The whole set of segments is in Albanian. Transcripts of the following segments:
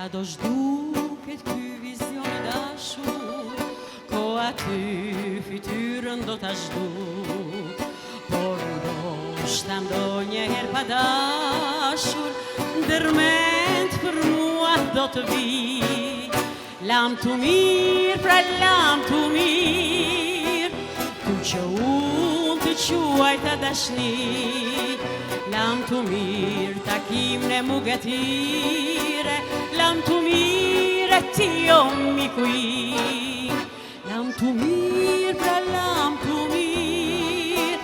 Sa do zhduket ky vizion I dashur, ko aty fytyrën do ta zhduk, por ndoshta ndonjëherë pa dashur, ndërmend për mua do të vi. Lam të mirë, pra lam të mirë, tu që unë të quaj të dashni. Lam të mirë, takim në mugatire, lam të mirë, ti o mikuj. Lam të mirë, pra lam të mirë,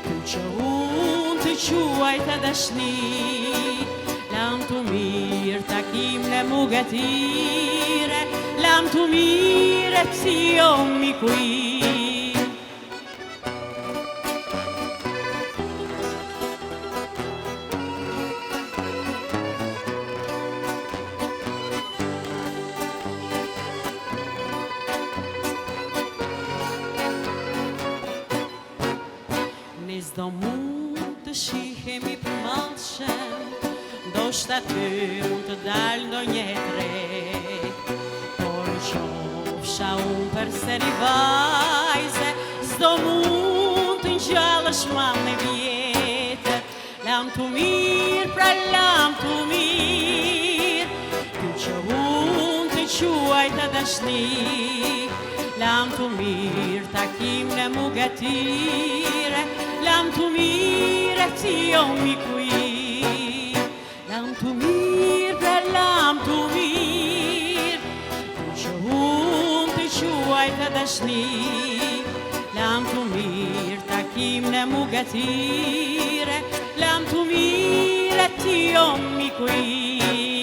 tu që unë të quaj të dashni. Lam të mirë, takim në mugatire, lam të mirë, ti o mikuj. Ne s'do mund të shihemi për mallshem, ndoshta ty mund të dal ndonjëherë drejt, por qofsha unë përsëri vajze, s'do mund të ngjallësh mall me vjetër. Lam të mirë, pra lam të mirë, ty që unë të quaj të dashni. Lam të mirë, takim në mugatire, lam të mirë, ti o mikuj. Lam të mirë, pra lam të mirë, tu që unë të quaj të dashni. Lam të mirë, takim në mugatire, lam të mirë, ti o mikuj.